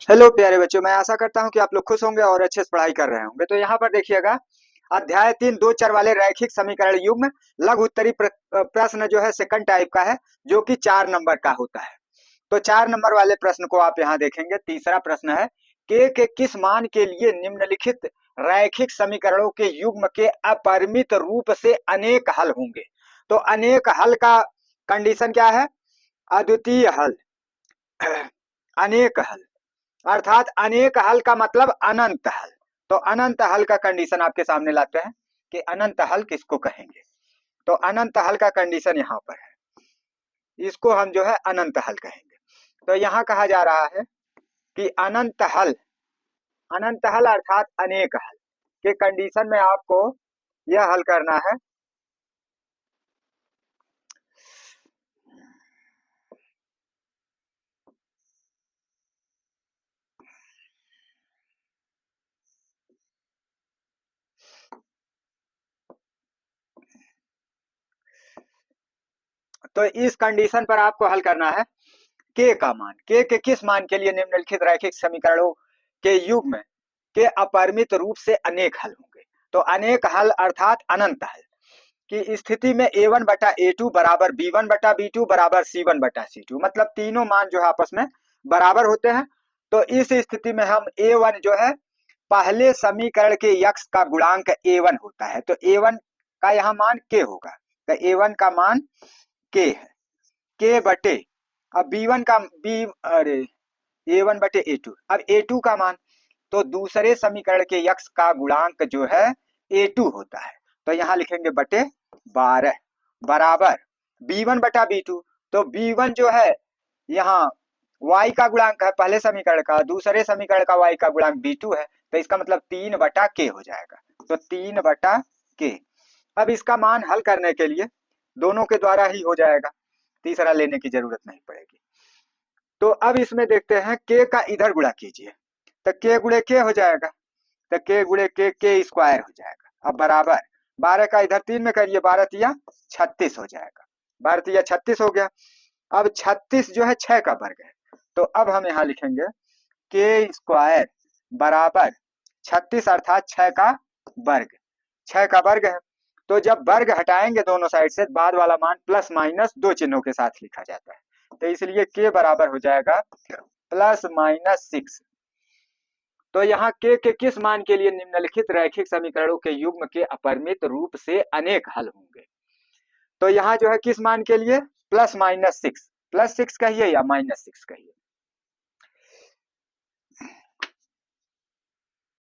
Hello प्यारे बच्चों, मैं आशा करता हूं कि आप लोग खुश होंगे और अच्छे से पढ़ाई कर रहे होंगे। तो यहाँ पर देखिएगा, अध्याय 3 दो चर वाले रैखिक समीकरण युग्म लघु उत्तरी प्रश्न जो है सेकंड टाइप का है, जो कि 4 नंबर का होता है। तो 4 नंबर वाले प्रश्न को आप यहाँ देखेंगे। तीसरा प्रश्न है, के किस मान के लिए निम्नलिखित रैखिक समीकरणों के युग्म के अपरिमित रूप से अनेक हल होंगे। तो अनेक हल का कंडीशन क्या है? अद्वितीय हल, अनेक हल, अर्थात अनेक हल का मतलब अनंत हल। तो अनंत हल का कंडीशन आपके सामने लाते हैं कि अनंत हल किसको कहेंगे। तो अनंत हल का कंडीशन यहाँ पर है, इसको हम जो है अनंत हल कहेंगे। तो यहाँ कहा जा रहा है कि अनंत हल, अनंत हल अर्थात अनेक हल के कंडीशन में आपको यह हल करना है। तो इस कंडीशन पर आपको हल करना है के का मान, के किस मान के लिए निम्नलिखित रैखिक समीकरणों के युग्म के अपरिमित रूप से अनेक हल होंगे। तो अनेक हल अर्थात अनंत हल की स्थिति में a1 बटा a2 बराबर b1 बटा b2 बराबर c1 बटा c2, मतलब तीनों मान जो है आपस में बराबर होते हैं। तो इस स्थिति में हम a1 जो है पहले समीकरण के यक्ष का गुणांक a1 होता है, तो a1 का यहाँ मान k होगा। तो a1 का मान k है, k बटे अब b1 का b, अरे a1 बटे a2, अब a2 का मान, तो दूसरे समीकरण के यक्ष का गुणांक जो है a2 होता है। तो यहाँ लिखेंगे बटे 12 बराबर b1 बटा b2। तो b1 जो है यहाँ y का गुणांक है पहले समीकरण का, दूसरे समीकरण का y का गुणांक b2 है, तो इसका मतलब 3 बटा k हो जाएगा। तो 3 बटा k। अब इसका मान हल करने के लिए दोनों के द्वारा ही हो जाएगा, तीसरा लेने की जरूरत नहीं पड़ेगी। तो अब इसमें देखते हैं k का इधर गुणा कीजिए, तो k गुणे k हो जाएगा, तो k गुणे k स्क्वायर हो जाएगा। अब बराबर 12 का इधर 3 में करिए, 12 तिया 36 हो जाएगा, 12 तिया 36 हो गया। अब 36 जो है 6 का वर्ग है, तो अब हम यहाँ लिखेंगे k स्क्वायर बराबर 36 अर्थात 6 का वर्ग, 6 का वर्ग है। तो जब वर्ग हटाएंगे दोनों साइड से, बाद वाला मान प्लस माइनस दो चिन्हों के साथ लिखा जाता है, तो इसलिए k बराबर हो जाएगा प्लस माइनस 6। तो यहाँ के किस मान के लिए निम्नलिखित रैखिक समीकरणों के युग्म के अपरिमित रूप से अनेक हल होंगे। तो यहाँ जो है किस मान के लिए, प्लस माइनस 6, प्लस 6 कहिए या माइनस 6 कहिए,